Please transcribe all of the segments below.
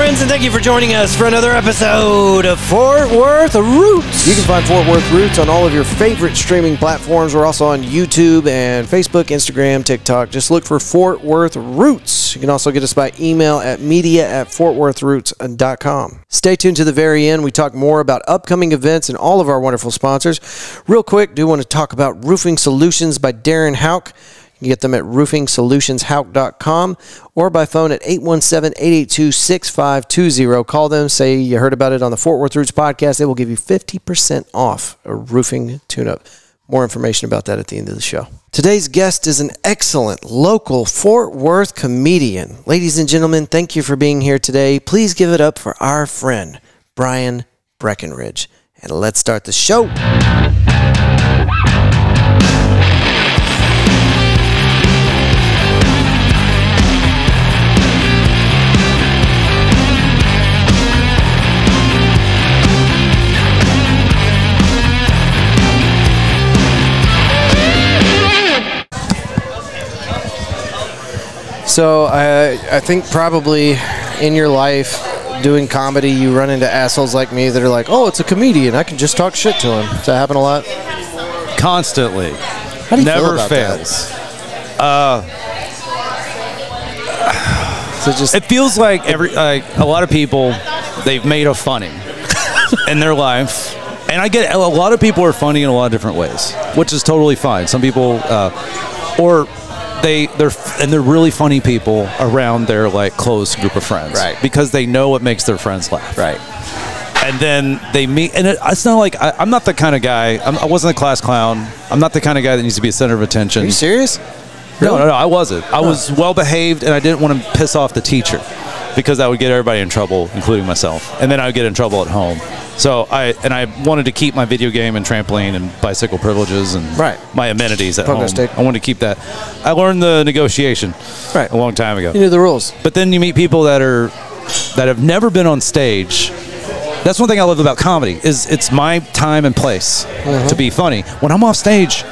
friends, and thank you for joining us for another episode of Fort Worth Roots. You can find Fort Worth Roots on all of your favorite streaming platforms. We're also on YouTube and Facebook, Instagram, TikTok. Just look for Fort Worth Roots. You can also get us by email at media@fortworthroots.com. Stay tuned to the very end. We talk more about upcoming events and all of our wonderful sponsors. Real quick, do want to talk about Roofing Solutions by Darren Houck. You can get them at roofingsolutionsHouck.com or by phone at 817-882-6520. Call them, say you heard about it on the Fort Worth Roots podcast. They will give you 50% off a roofing tune-up. More information about that at the end of the show. Today's guest is an excellent local Fort Worth comedian. Ladies and gentlemen, thank you for being here today. Please give it up for our friend, Brian Breckenridge. And let's start the show. So I think probably in your life doing comedy, you run into assholes like me that are like, oh, it's a comedian. I can just talk shit to him. Does that happen a lot? Constantly. How do you feel about fails. So just, It feels like a lot of people, they've made a funny in their life. And I get a lot of people are funny in a lot of different ways, which is totally fine. Some people, they're really funny people around their like close group of friends, right? Because they know what makes their friends laugh, right? And then they meet, and it's not like I'm not the kind of guy. I wasn't a class clown. I'm not the kind of guy that needs to be a center of attention. Are you serious? Really? No, I wasn't. I was well behaved, and I didn't want to piss off the teacher because that would get everybody in trouble, including myself, and then I would get in trouble at home. So I wanted to keep my video game and trampoline and bicycle privileges and my amenities at home. I wanted to keep that. I learned the negotiation a long time ago. You knew the rules. But then you meet people that have never been on stage. That's one thing I love about comedy is it's my time and place to be funny. When I'm off stage,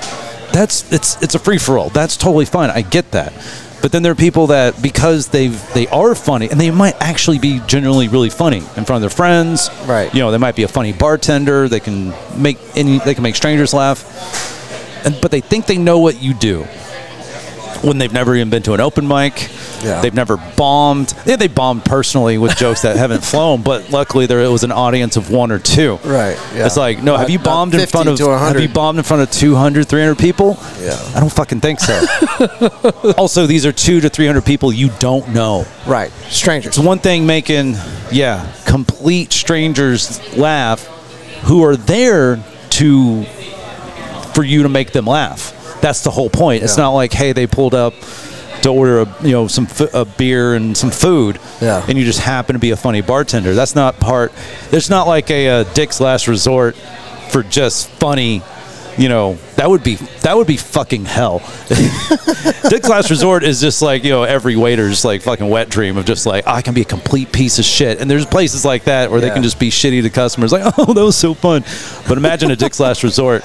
it's a free for all. That's totally fine. I get that. But then there are people that, because they are funny, and they might actually be genuinely really funny in front of their friends. Right. You know, they might be a funny bartender. They can make strangers laugh. But they think they know what you do when they've never even been to an open mic. Yeah. They've never bombed. Yeah, they bombed personally with jokes that haven't flown, but luckily it was an audience of one or two. Right. Yeah. It's like, no, have you bombed in front of 200, 300 people? Yeah. I don't fucking think so. Also, these are 200 to 300 people you don't know. Right. Strangers. It's one thing making, complete strangers laugh who are there for you to make them laugh. That's the whole point. Yeah. It's not like, hey, they pulled up to order a beer and some food, and you just happen to be a funny bartender. That's not part. There's not like a Dick's Last Resort for just funny. You know, that would be fucking hell. Dick's Last Resort is just like, every waiter's like fucking wet dream of just like, I can be a complete piece of shit. And there's places like that where they can just be shitty to customers, like, oh, that was so fun. But imagine a Dick's Last Resort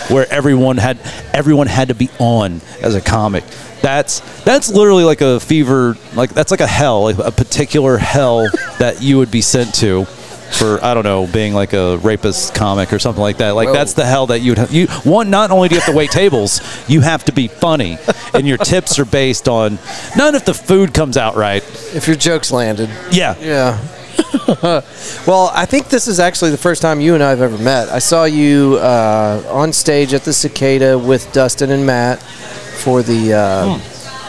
where everyone had to be on as a comic. That's literally like a fever, like that's like a hell, like a particular hell that you would be sent to for, I don't know, being like a rapist comic or something like that. Like, that's the hell that you would have. Not only do you have to wait tables, you have to be funny, and your tips are based on not if the food comes out right. If your jokes landed. Yeah. Yeah. Well, I think this is actually the first time you and I have ever met. I saw you on stage at the Cicada with Dustin and Matt for the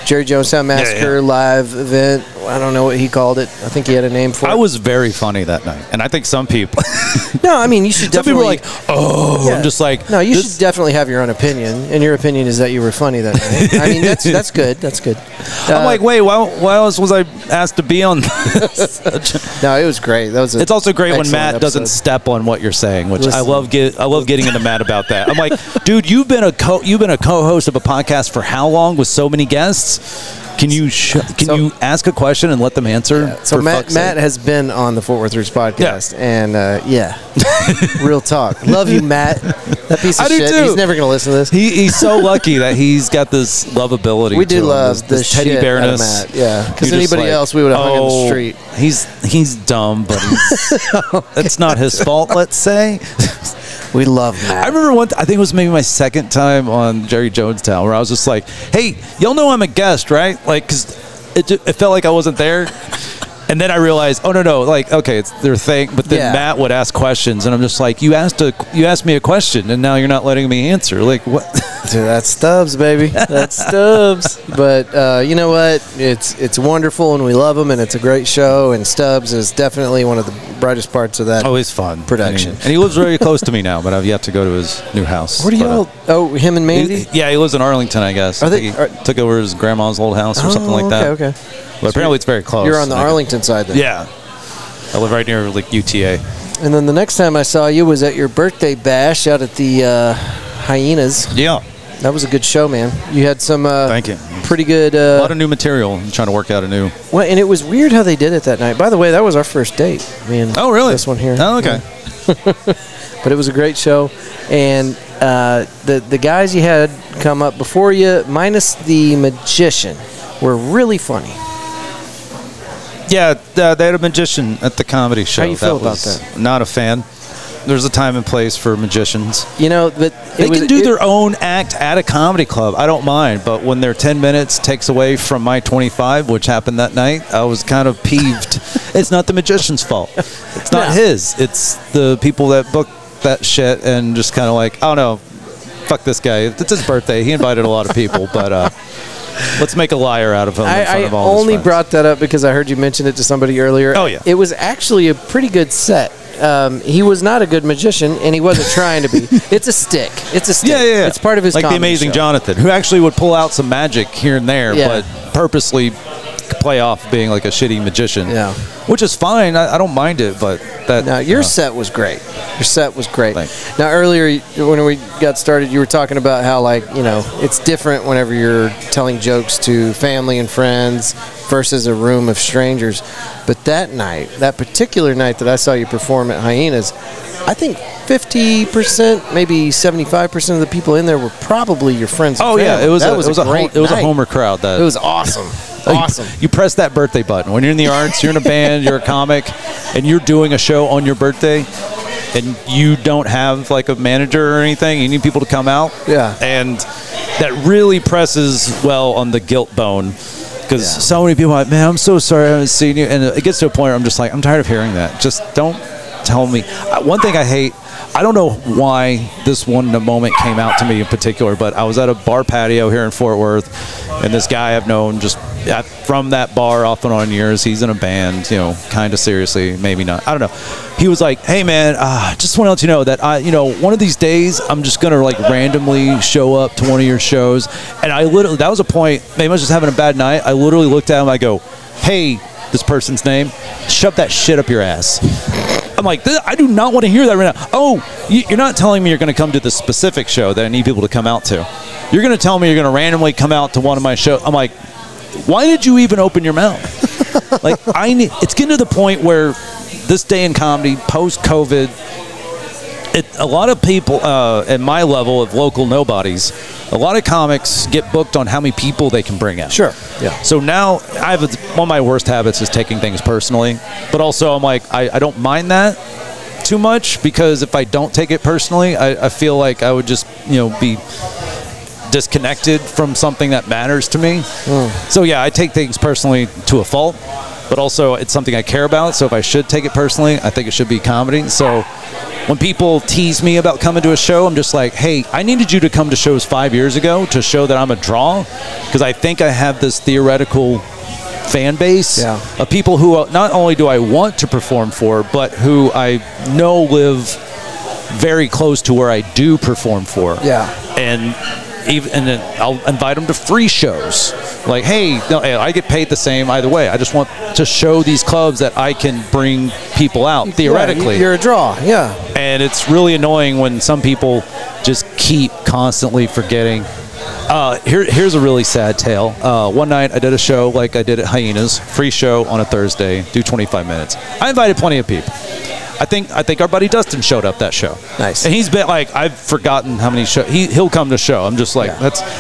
Jerry Jonestown Massacre live event. I don't know what he called it. I think he had a name for it. I was very funny that night, and I think some people. No, I mean, you should definitely. Some people are like, oh, I'm just like. No, you should definitely have your own opinion, and your opinion is that you were funny that night. I mean, that's good. That's good. I'm like, wait, why else was I asked to be on this? No, it was great. That was. It's also great when Matt doesn't step on what you're saying, which I love getting into Matt about that. I'm like, dude, you've been a co-host of a podcast for how long with so many guests? Can you ask a question and let them answer? Yeah. So Matt has been on the Fort Worth Roots podcast, and real talk. Love you, Matt. That piece of shit. Too. He's never going to listen to this. He's so lucky that he's got this lovability. We do love this teddy bearness. Matt. Yeah, because anybody else we would have hung in the street. He's dumb, but it's not his fault. Let's say. We love Matt. I remember I think it was maybe my second time on Jerry Jonestown, where I was just like, hey, y'all know I'm a guest, right? Like, because it felt like I wasn't there. And then I realized, oh, no, like, okay, it's their thing. But then Matt would ask questions, and I'm just like, you asked me a question, and now you're not letting me answer. Like, what? Dude, that's Stubbs, baby. That's Stubbs. But you know what? It's wonderful, and we love him, and it's a great show. And Stubbs is definitely one of the brightest parts of that. Oh, he's fun production. And he lives very close to me now, but I've yet to go to his new house. Where do y'all? Him and Mandy? He lives in Arlington, I guess. He took over his grandma's old house or something like that. Okay. But apparently it's very close. You're on the Arlington side then. Yeah. I live right near like UTA. And then the next time I saw you was at your birthday bash out at the Hyenas. Yeah. That was a good show, man. You had some Thank you. Pretty good a lot of new material. I'm trying to work out a new. Well, and it was weird how they did it that night. By the way, that was our first date. Oh, really? This one here. Oh, okay. Yeah. But it was a great show. And the guys you had come up before you, minus the magician, were really funny. Yeah, they had a magician at the comedy show. How you feel about that? Not a fan. There's a time and place for magicians. You know, but they can do their own act at a comedy club. I don't mind. But when their 10 minutes takes away from my 25, which happened that night, I was kind of peeved. It's not the magician's fault. It's not his. It's the people that book that shit and just kind of like, oh, no, fuck this guy. It's his birthday. He invited a lot of people, but let's make a liar out of him in front of all his only friends. Brought that up because I heard you mention it to somebody earlier. Oh, yeah. It was actually a pretty good set. He was not a good magician, and he wasn't trying to be. It's a stick. It's a stick. Yeah. It's part of his like comedy the Amazing show. Jonathan, who actually would pull out some magic here and there, but purposely play off being like a shitty magician. Yeah. Which is fine. I don't mind it, but that. Now, your set was great. Your set was great. Thanks. Now, earlier when we got started, you were talking about how, like, you know, it's different whenever you're telling jokes to family and friends versus a room of strangers. But that night, that particular night that I saw you perform at Hyenas, I think 50%, maybe 75% of the people in there were probably your friends. Oh, and yeah. family. It was a Homer crowd. It was awesome. Awesome. You press that birthday button. When you're in the arts, you're in a band, you're a comic, and you're doing a show on your birthday, and you don't have like a manager or anything, you need people to come out. Yeah. And that really presses well on the guilt bone, because so many people are like, man, I'm so sorry I haven't seen you. And it gets to a point where I'm just like, I'm tired of hearing that. Just don't tell me. One thing I hate, I don't know why this one moment came out to me in particular, but I was at a bar patio here in Fort Worth, and this guy I've known just from that bar off and on years. He's in a band, you know, kind of seriously, maybe not. I don't know. He was like, hey, man, just want to let you know that, one of these days I'm just going to, like, randomly show up to one of your shows. And I literally, that was a point, maybe I was just having a bad night. I literally looked at him, I go, hey, this person's name, shove that shit up your ass. I'm like, I do not want to hear that right now. Oh, you're not telling me you're going to come to the specific show that I need people to come out to. You're going to tell me you're going to randomly come out to one of my shows. I'm like, why did you even open your mouth? Like, it's getting to the point where this day in comedy, post-COVID, a lot of people at my level of local nobodies, a lot of comics get booked on how many people they can bring out. Sure. Yeah. So now one of my worst habits is taking things personally, but also I'm like, I don't mind that too much, because if I don't take it personally, I feel like I would just, be disconnected from something that matters to me. So yeah, I take things personally to a fault, but also it's something I care about. So if I should take it personally, I think it should be comedy. So when people tease me about coming to a show, I'm just like, hey, I needed you to come to shows 5 years ago to show that I'm a draw, because I think I have this theoretical fan base of people who not only do I want to perform for, but who I know live very close to where I do perform for. Yeah. And then I'll invite them to free shows. Like, hey, I get paid the same either way. I just want to show these clubs that I can bring people out, theoretically. You're a draw, yeah. And it's really annoying when some people just keep constantly forgetting, Here's a really sad tale. One night I did a show like I did at Hyenas, free show on a Thursday, do 25 minutes. I invited plenty of people. I think our buddy Dustin showed up that show. Nice. And he's been like, I've forgotten how many shows. He'll come to show. I'm just like,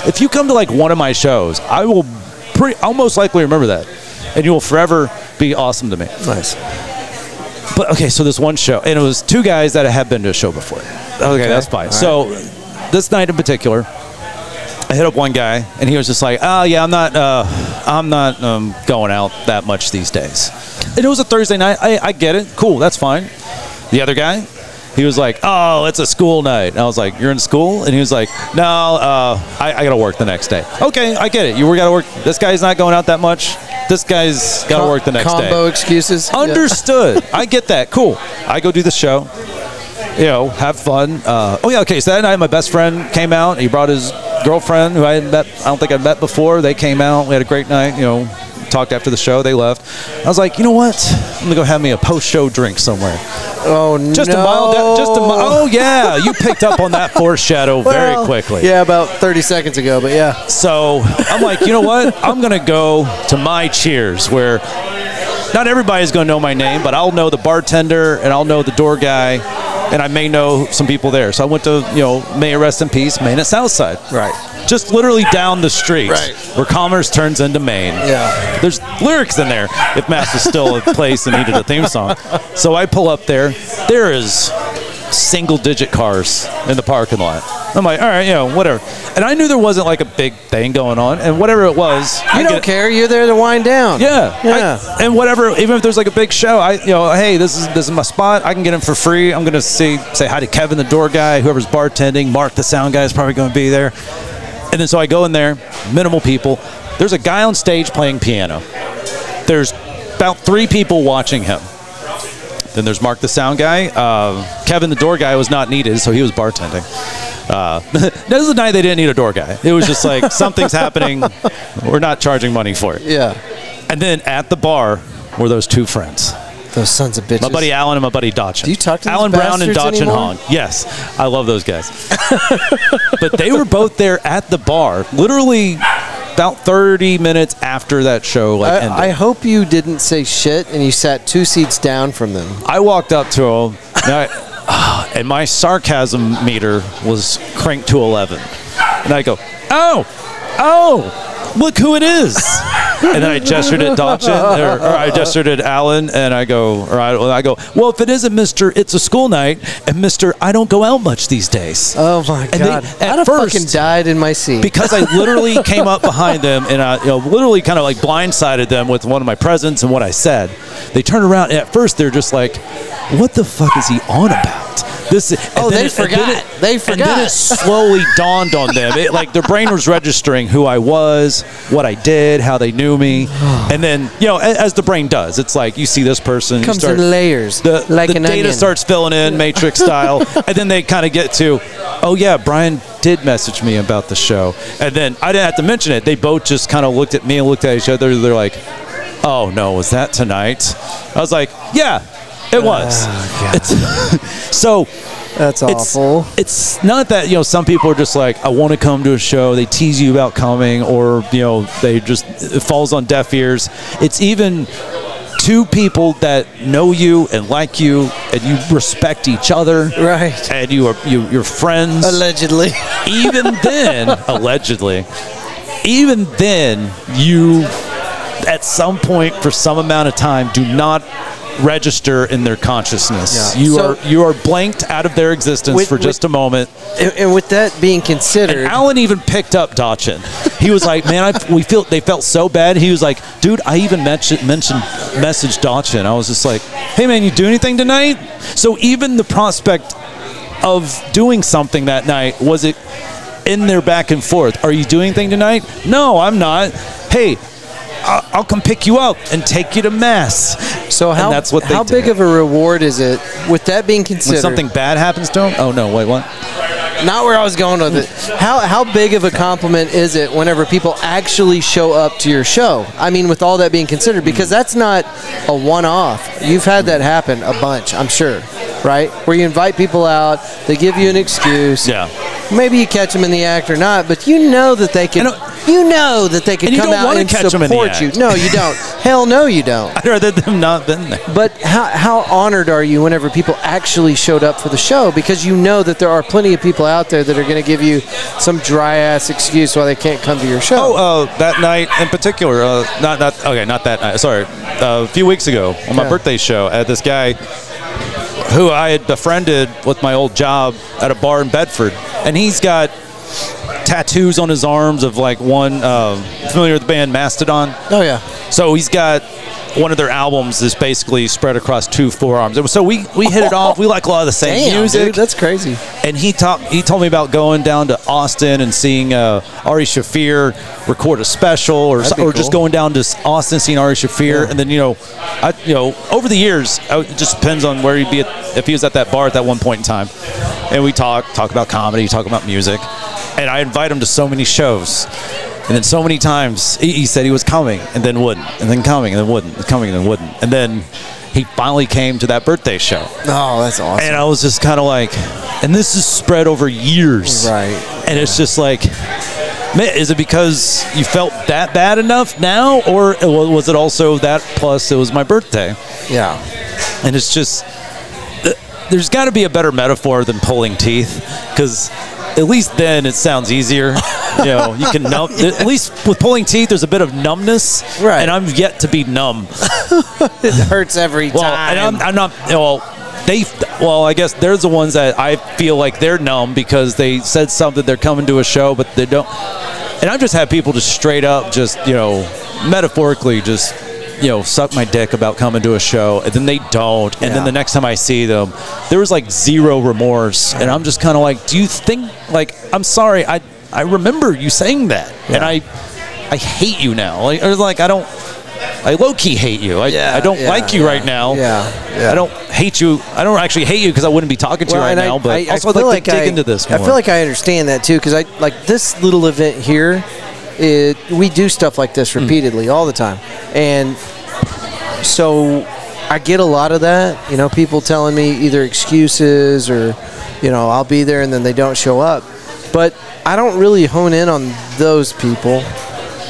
if you come to like one of my shows, I'll most likely remember that. And you will forever be awesome to me. Nice. But okay, so this one show, and it was two guys that had been to a show before. Okay, that's fine. All so this night in particular, I hit up one guy, and he was just like, "Oh yeah, I'm not going out that much these days." And it was a Thursday night. I get it. Cool, that's fine. The other guy, he was like, "Oh, it's a school night." And I was like, "You're in school?" And he was like, "No, I got to work the next day." Okay, I get it. You got to work. This guy's not going out that much. This guy's got to work the next day. Combo excuses. Understood. I get that. Cool. I go do the show. Have fun. Okay. So that night, my best friend came out. He brought his girlfriend, who I don't think I'd met before. They came out. We had a great night. Talked after the show. They left. I was like, you know what? I'm gonna go have me a post-show drink somewhere. Oh no! Oh yeah, you picked up on that foreshadow very quickly. Yeah, about 30 seconds ago, but yeah. So I'm like, you know what? I'm gonna go to my Cheers, where not everybody's gonna know my name, but I'll know the bartender and I'll know the door guy, and I may know some people there. So I went to, may it rest in peace, Main at Southside. Right. Just literally down the street, where commerce turns into Maine. Yeah. There's lyrics in there, if Mass was still a place and needed a theme song. So I pull up there. There is single-digit cars in the parking lot. I'm like, all right, whatever. And I knew there wasn't like a big thing going on, and whatever it was, you don't care. You're there to wind down. Yeah. And whatever, even if there's like a big show, hey, this is my spot. I can get in for free. I'm gonna say hi to Kevin, the door guy, whoever's bartending. Mark, the sound guy, is probably going to be there. And then so I go in there, minimal people. There's a guy on stage playing piano. There's about 3 people watching him. Then there's Mark, the sound guy. Kevin, the door guy, was not needed, so he was bartending. This is the night they didn't need a door guy. It was just like, something's happening. We're not charging money for it. Yeah. And then at the bar were those 2 friends. Those sons of bitches. My buddy Alan and my buddy Dotchin. Do you talk to Alan these Brown and bastards Dotchin anymore? Hong. Yes, I love those guys. But they were both there at the bar, literally about 30 minutes after that show ended. I hope you didn't say shit and you sat 2 seats down from them. I walked up to them, and my sarcasm meter was cranked to 11. And I go, oh, look who it is. And then I gestured at Dotchin, or I gestured at Alan, and I go, well, if it isn't Mr. It's a School Night, and Mr. I don't go out much these days. Oh my God! I'd have fucking died in my seat because I literally came up behind them and I, literally kind of like blindsided them with one of my presents and what I said. They turned around, and at first they're just like, "What the fuck is he on about?" They forgot. They forgot. And then it slowly dawned on them. Their brain was registering who I was, what I did, how they knew me, and then as the brain does, it's like you see this person, comes in layers, the like an data onion. starts filling in Matrix style, and then they kind of get to, oh yeah, Brian did message me about the show, and then I didn't have to mention it. They both just kind of looked at me and looked at each other. They're like, oh no, was that tonight? I was like, yeah. It was. So that's awful. It's not that some people are just like, I want to come to a show. They tease you about coming, or they just, it falls on deaf ears. It's even 2 people that know you and like you, and you respect each other, right? And you're friends. Allegedly. Even then, you at some point for some amount of time do not register in their consciousness. Yeah. You are blanked out of their existence for just a moment. And with that being considered, and Alan even picked up Dotchin. He was like, "Man, they felt so bad." He was like, "Dude, I even messaged Dotchin." I was just like, "Hey, man, you do anything tonight?" So even the prospect of doing something that night, was it in their back and forth? Are you doing anything tonight? No, I'm not. Hey, I'll come pick you up and take you to Mass. So how big of a reward is it, with that being considered? When something bad happens to him? Oh, no, wait, what? Not where I was going with it. How big of a compliment is it whenever people actually show up to your show? I mean, with all that being considered, because that's not a one-off. You've had that happen a bunch, I'm sure, right? Where you invite people out, they give you an excuse. Yeah. maybe you catch them in the act or not, but you know that they can. You know that they can come out and support you. No, you don't. Hell no, you don't. I'd rather them not been there. But how honored are you whenever people actually showed up for the show? Because you know that there are plenty of people out there that are going to give you some dry ass excuse why they can't come to your show. Oh, that night in particular, not that night. Sorry, a few weeks ago on my birthday show, I had this guy who I had befriended with my old job at a bar in Bedford, and he's got tattoos on his arms of like one familiar with the band Mastodon. Oh yeah. So he's got one of their albums is basically spread across 2 forearms. So we hit it off. We like a lot of the same music. Dude, that's crazy. And he told me about going down to Austin and seeing Ari Shaffir record a special, or just going down to Austin seeing Ari Shaffir. Yeah. And then over the years, it just depends on where he'd be if he was at that bar at that one point in time. And we talk about comedy, talk about music. And I invite him to so many shows. And then so many times he said he was coming and then wouldn't, and then coming and then wouldn't, coming and then wouldn't. And then he finally came to that birthday show. Oh, that's awesome. And I was just kind of like, and this is spread over years. Right. And it's just like, man, is it because you felt that bad enough now? Or was it also that plus it was my birthday? Yeah. And it's just, there's got to be a better metaphor than pulling teeth, because at least then it sounds easier. You can numb. At least with pulling teeth, there's a bit of numbness. Right. And I'm yet to be numb. It hurts every time. And I'm not. I guess they're the ones that I feel like they're numb because they said something. They're coming to a show, but they don't. And I've just had people just straight up, just metaphorically, just suck my dick about coming to a show, and then they don't. And then the next time I see them, there was like zero remorse. And I'm just kind of like, do you think, like, I'm sorry, I remember you saying that, and I hate you now. I low-key hate you. I don't like you right now. I don't hate you. I don't actually hate you because I wouldn't be talking to you right now, but also I'd like to dig into this more. I feel like I understand that too, because this little event here, we do stuff like this repeatedly all the time. And so I get a lot of that, people telling me either excuses or, I'll be there and then they don't show up. But I don't really hone in on those people.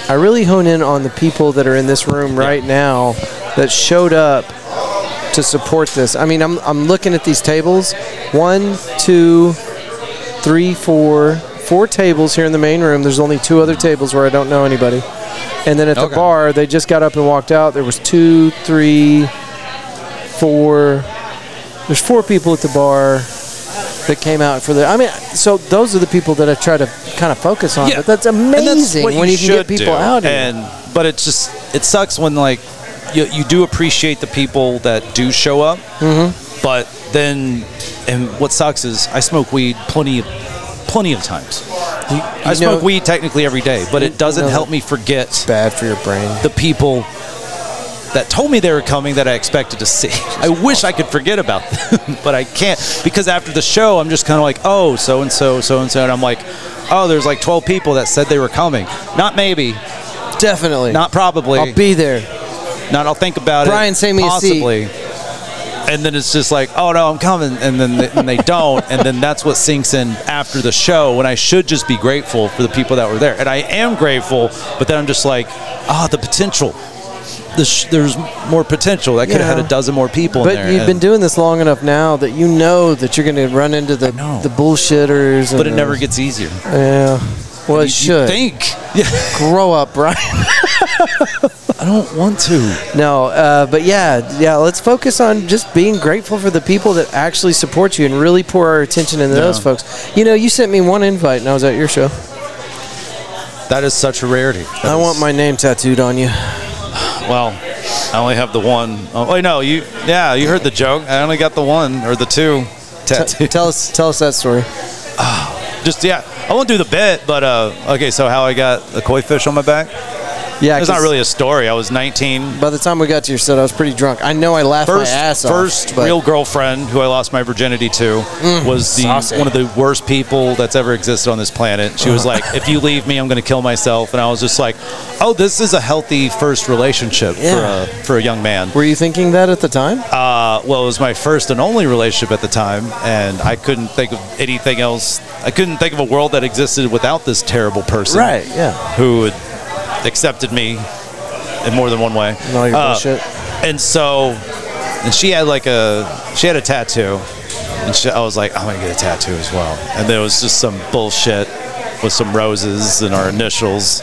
I really hone in on the people that are in this room right now that showed up to support this. I mean, I'm looking at these tables. 1, 2, 3, 4 tables here in the main room. There's only 2 other tables where I don't know anybody. And then at the bar, they just got up and walked out. There was 2, 3, 4. There's 4 people at the bar that came out for so those are the people that I try to kind of focus on. But that's amazing when you can get people out here. But it sucks when you do appreciate the people that do show up. Mm-hmm. But then, and what sucks is I smoke weed plenty of times. I smoke weed technically every day, but it doesn't help me forget. It's bad for your brain. The people that told me they were coming that I expected to see. I wish I could forget about them, but I can't, because after the show, I'm just kind of like, oh, so-and-so, so-and-so, and I'm like, oh, there's like 12 people that said they were coming. Not maybe. Definitely. Not probably. I'll be there. Not I'll think about Brian, it. save me possibly. A seat. And then it's just like, oh, no, I'm coming, and then they don't, and then that's what sinks in after the show, when I should just be grateful for the people that were there. And I am grateful, but then I'm just like, the potential. There's more potential. That could have had a dozen more people in there. But you've been doing this long enough now that you know that you're going to run into the bullshitters. But it never gets easier. Yeah. Well, it should. Think. Grow up, Brian. I don't want to. No, but let's focus on just being grateful for the people that actually support you and really pour our attention into those folks. You sent me one invite and I was at your show. That is such a rarity. I want my name tattooed on you. Well, I only have the one. Oh, wait, no, you heard the joke. I only got the one or the 2 tattooed. Tell us that story. I won't do the bit, but okay, so how I got the koi fish on my back? Yeah, it's not really a story. I was 19. By the time we got to your set, I was pretty drunk. I know I laughed my ass off. First real girlfriend who I lost my virginity to was one of the worst people that's ever existed on this planet. She was like, if you leave me, I'm going to kill myself. And I was just like, oh, this is a healthy first relationship for a young man. Were you thinking that at the time? Well, it was my first and only relationship at the time, and I couldn't think of anything else. I couldn't think of a world that existed without this terrible person. Right, yeah. Who had accepted me in more than one way. No, your bullshit. And so, she had a tattoo, and I was like, I'm gonna get a tattoo as well. And there was just some bullshit with some roses and our initials,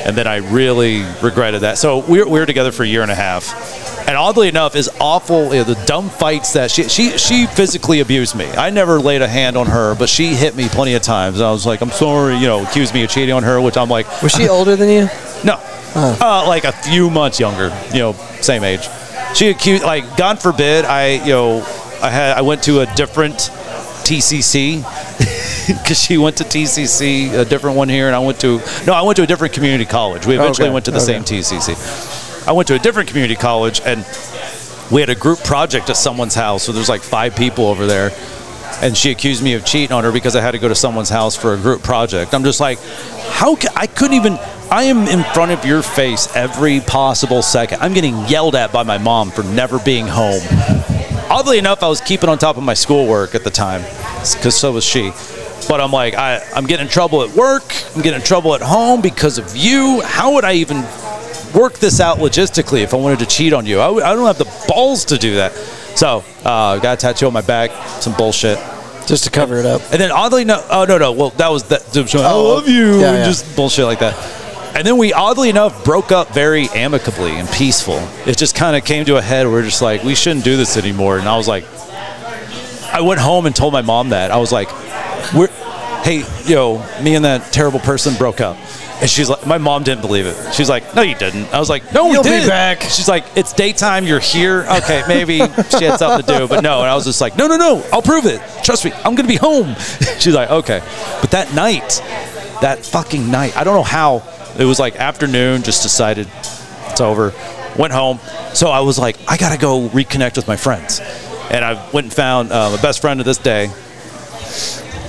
and then I really regretted that. So we were together for a year and a half. And oddly enough, as awful, the dumb fights that she physically abused me. I never laid a hand on her, but she hit me plenty of times. And I was like, I'm sorry, accused me of cheating on her, which I'm like. Was she older than you? No, like a few months younger. Same age. She accused, like, God forbid, I went to a different TCC because she went to TCC, a different one here, and I went to a different community college. We eventually went to the same TCC. I went to a different community college, and we had a group project at someone's house. So there's like 5 people over there, and she accused me of cheating on her because I had to go to someone's house for a group project. I'm just like, I am in front of your face every possible second. I'm getting yelled at by my mom for never being home. Oddly enough, I was keeping on top of my schoolwork at the time, because so was she. But I'm like, I'm getting in trouble at work. I'm getting in trouble at home because of you. How would I even work this out logistically if I wanted to cheat on you? I don't have the balls to do that. So, got a tattoo on my back, some bullshit. Just to cover it up. And then oddly enough, no. Well, that was that. I love you. Yeah, just bullshit like that. And then we, oddly enough, broke up very amicably and peaceful. It just kind of came to a head where we're just like, we shouldn't do this anymore. And I was like, I went home and told my mom that. I was like, hey, me and that terrible person broke up. And she's like, my mom didn't believe it. She's like, no, you didn't. I was like, no, we did. You'll be back. She's like, it's daytime. You're here. Okay, maybe she had something to do, but no. And I was just like, no, I'll prove it. Trust me, I'm going to be home. She's like, okay. But that night, that fucking night, I don't know how. It was like afternoon, just decided it's over. Went home. So I was like, I got to go reconnect with my friends. And I went and found my best friend to this day.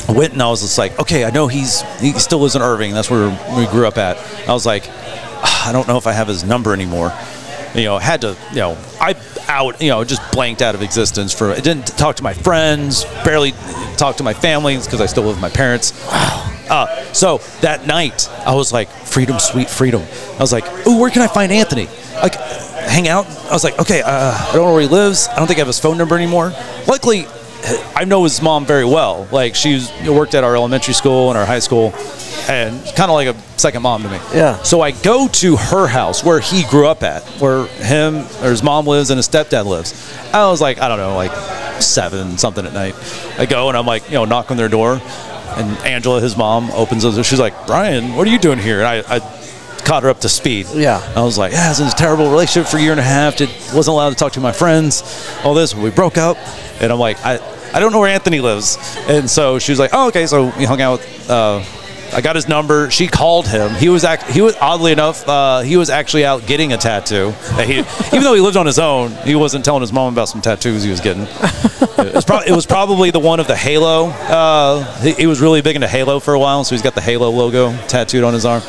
I went and I was just like, okay, I know he still lives in Irving. That's where we grew up at. I was like, I don't know if I have his number anymore. Had to, just blanked out of existence I didn't talk to my friends, barely talk to my family because I still live with my parents. Wow. So that night, I was like, freedom, sweet freedom. I was like, ooh, where can I find Anthony? Like, hang out? I was like, okay, I don't know where he lives. I don't think I have his phone number anymore. Luckily, I know his mom very well. Like, she worked at our elementary school and our high school, and kind of like a second mom to me. Yeah. So I go to her house where he grew up at, where his mom lives and his stepdad lives. I was like, I don't know, like 7 something at night. I go and I'm like, knock on their door, and Angela, his mom, opens it. She's like, Brian, what are you doing here? And I caught her up to speed. Yeah. I was like, I was in a terrible relationship for a year and a half. Wasn't allowed to talk to my friends. All this. We broke up. And I'm like, I don't know where Anthony lives. And so she was like, oh, okay. So we hung out with, I got his number. She called him. He was oddly enough, he was actually out getting a tattoo. Even though he lived on his own, he wasn't telling his mom about some tattoos he was getting. It was probably the one of the Halo. He was really big into Halo for a while, so he's got the Halo logo tattooed on his arm.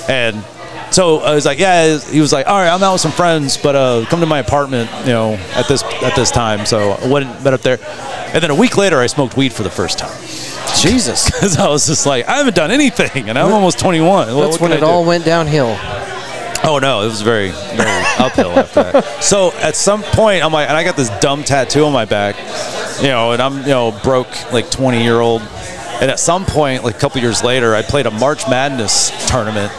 And so I was like, yeah. He was like, all right, I'm out with some friends, but come to my apartment, at this time. So I went up there, and then a week later, I smoked weed for the first time. Jesus, because I was just like, I haven't done anything, and I'm almost 21. That's when it all went downhill. Oh no, it was very, very uphill after that. So at some point, I'm like, and I got this dumb tattoo on my back, and I'm broke, like 20-year-old. And at some point, like a couple years later, I played a March Madness tournament.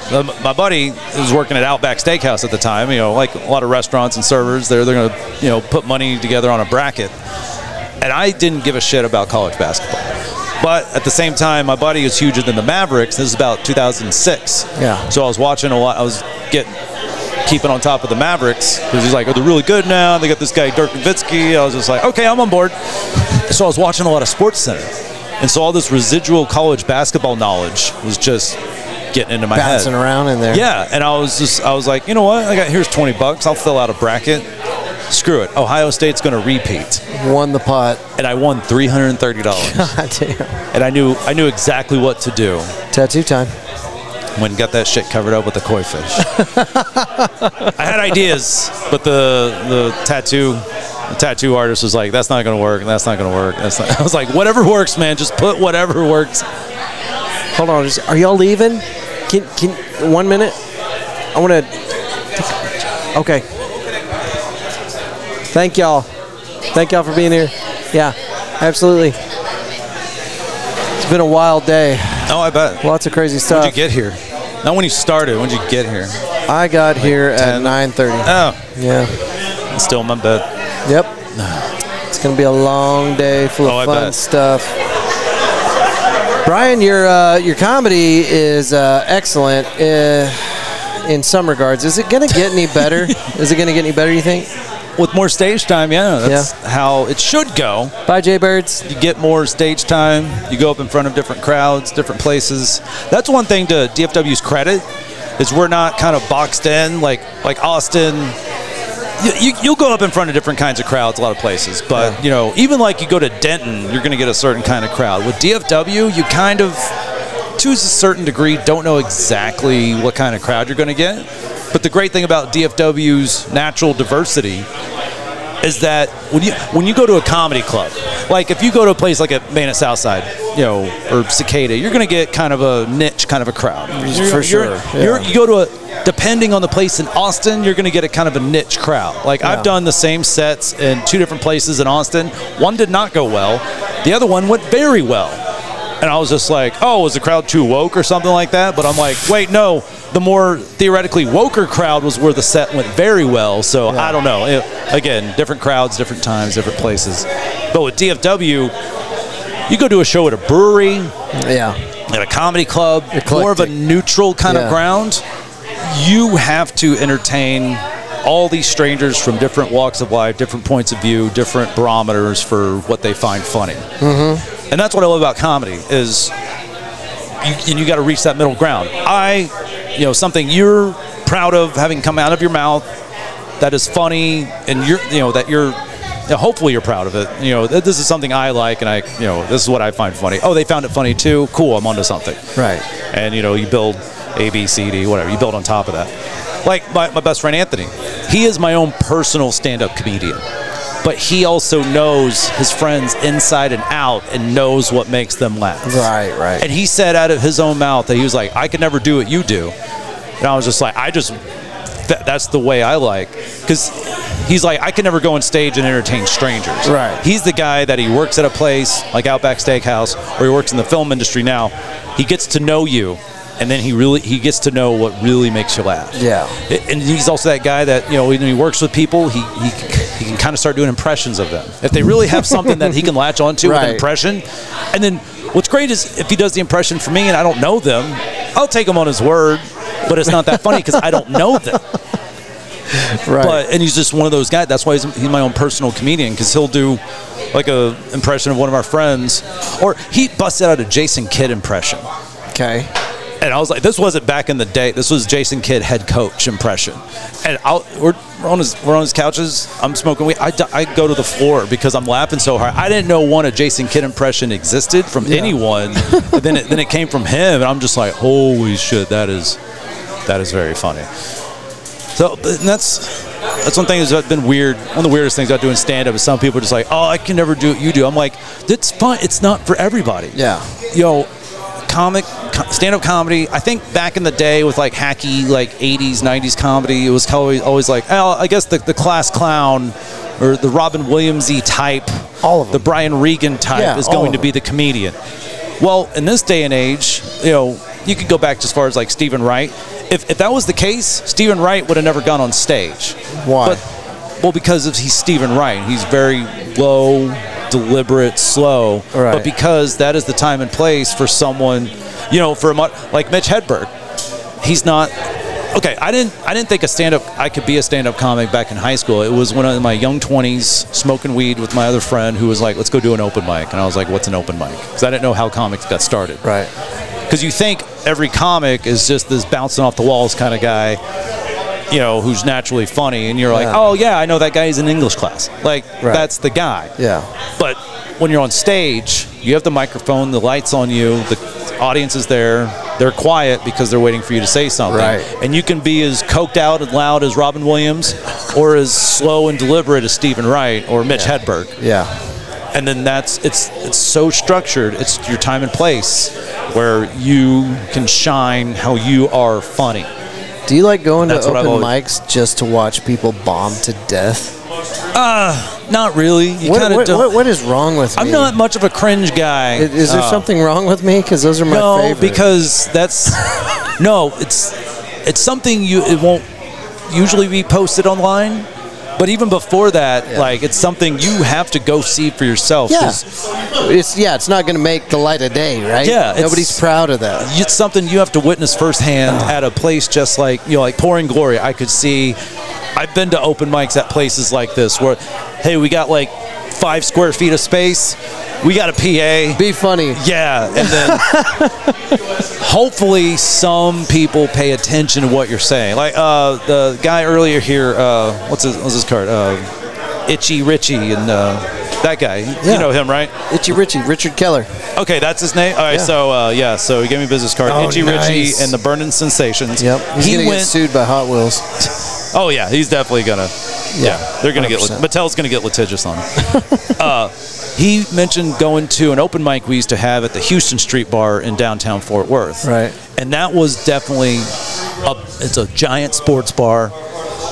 My buddy was working at Outback Steakhouse at the time. Like a lot of restaurants and servers, they're going to put money together on a bracket. And I didn't give a shit about college basketball. But at the same time, my buddy was huger than the Mavericks. This is about 2006. Yeah. So I was watching a lot. I was keeping on top of the Mavericks because he's like, oh, they're really good now. They got this guy Dirk Nowitzki. I was just like, okay, I'm on board. So I was watching a lot of SportsCenter. And so all this residual college basketball knowledge was just getting into my Bouncing head. around in there. Yeah, and I was like, you know what? Here's $20. I'll fill out a bracket. Screw it. Ohio State's going to repeat. Won the pot. And I won $330. God damn. And I knew exactly what to do. Tattoo time. When got that shit covered up with the koi fish. I had ideas, but the tattoo artist was like, that's not going to work, that's not going to work. I was like, whatever works, man. Just put whatever works. Hold on. Are y'all leaving? Can 1 minute? I want to. Okay. Thank y'all. Thank y'all for being here. Yeah, absolutely. It's been a wild day. Oh, I bet. Lots of crazy stuff. When'd you get here? Not when you started. When'd you get here? I got here at 9:30. Oh. Yeah. I'm still in my bed. Yep. It's going to be a long day full of fun stuff. Brian, your comedy is excellent in some regards. Is it going to get any better? Is it going to get any better, you think? With more stage time, yeah. That's how it should go. Bye, Jaybirds. You get more stage time. You go up in front of different crowds, different places. That's one thing to DFW's credit, is we're not kind of boxed in like Austin. You'll go up in front of different kinds of crowds a lot of places. But, you know, even like you go to Denton, you're going to get a certain kind of crowd. With DFW, you kind of, to a certain degree, don't know exactly what kind of crowd you're going to get. But the great thing about DFW's natural diversity is that when you go to a comedy club, like if you go to a place like at Main at Southside, you know, or Cicada, you're going to get kind of a niche kind of a crowd. For sure. You go to depending on the place in Austin, you're going to get a kind of a niche crowd. Like I've done the same sets in 2 different places in Austin. One did not go well. The other one went very well. And I was just like, oh, was the crowd too woke or something like that? But I'm like, wait, no. The more theoretically woker crowd was where the set went very well. So I don't know. Again, different crowds, different times, different places. But with DFW, you go to a show at a brewery, at a comedy club, more of a neutral kind of ground. You have to entertain all these strangers from different walks of life, different points of view, different barometers for what they find funny. Mm-hmm. And that's what I love about comedy is you got to reach that middle ground. Something you're proud of having come out of your mouth that is funny, and hopefully you're proud of it. You know, this is something I like, and this is what I find funny. Oh, they found it funny too. Cool, I'm onto something. Right. And you build A, B, C, D, whatever. You build on top of that. Like my best friend Anthony, he is my own personal stand-up comedian. But he also knows his friends inside and out and knows what makes them laugh. Right. And he said out of his own mouth that he was like, I could never do what you do. And I was just like, that's the way I like. Because he's like, I can never go on stage and entertain strangers. Right. He's the guy that he works at a place like Outback Steakhouse, or he works in the film industry now. He gets to know you. And then he gets to know what really makes you laugh. Yeah. And he's also that guy that, when he works with people, he can kind of start doing impressions of them. If they really have something that he can latch onto with an impression. And then what's great is if he does the impression for me and I don't know them, I'll take him on his word, but it's not that funny because I don't know them. Right. And he's just one of those guys. That's why he's my own personal comedian, because he'll do like a impression of one of our friends, or he busted out a Jason Kidd impression. Okay. And I was like, this wasn't back in the day. This was Jason Kidd head coach impression. And we're on his couches. I'm smoking weed. I go to the floor because I'm laughing so hard. I didn't know a Jason Kidd impression existed from anyone. But then it came from him, and I'm just like, holy shit, that is very funny. So and that's one thing that's been weird. One of the weirdest things about doing stand-up is some people are just like, oh, I can never do what you do. I'm like, that's fun. It's not for everybody. Yeah. Stand-up comedy, I think back in the day with like hacky, like 80s, 90s comedy, it was always like, I guess the class clown or the Robin Williams-y type, all of them. The Brian Regan type is going to be the comedian. Well, in this day and age, you could go back as far as like Stephen Wright. If that was the case, Stephen Wright would have never gone on stage. Why? Because he's Stephen Wright. He's very low, deliberate, slow. Right. But because that is the time and place for someone, like Mitch Hedberg, he's not. Okay, I didn't think I could be a stand-up comic back in high school. It was when I was in my young 20s, smoking weed with my other friend who was like, let's go do an open mic. And I was like, what's an open mic? Because I didn't know how comics got started. Right. because you think every comic is just this bouncing off the walls kind of guy, you know, who's naturally funny, and you're like, oh yeah, I know that guy is in English class. Like that's the guy. Yeah. But when you're on stage, you have the microphone, the lights on you, the audience is there. They're quiet because they're waiting for you to say something. Right. And you can be as coked out and loud as Robin Williams, or as slow and deliberate as Stephen Wright or Mitch Hedberg. Yeah. And then it's so structured. It's your time and place where you can shine how you are funny. Do you like going to open mics just to watch people bomb to death? Not really. You kind of don't. What is wrong with me? I'm not much of a cringe guy. Is there something wrong with me? Because those are my favorite. No, because that's it's something it won't usually be posted online. But even before that, like, it's something you have to go see for yourself. Yeah, it's not going to make the light of day, right? Yeah, nobody's proud of that. It's something you have to witness firsthand at a place just like, you know, like Pouring Glory. I could see. I've been to open mics at places like this where, hey, we got like 5 square feet of space. We got a PA. Be funny. Yeah, and then hopefully some people pay attention to what you're saying. Like the guy earlier here, what's his card? Itchy Richie and that guy. You know him, right? Itchy Richie, Richard Keller. Okay, that's his name. All right, so he gave me a business card. Itchy Richie and the Burning Sensations. Yep, he's gonna get sued by Hot Wheels. Oh yeah, he's definitely gonna. Yeah, they're gonna 100%. Mattel's gonna get litigious on him. He mentioned going to an open mic we used to have at the Houston Street Bar in downtown Fort Worth. Right. And that was definitely it's a giant sports bar.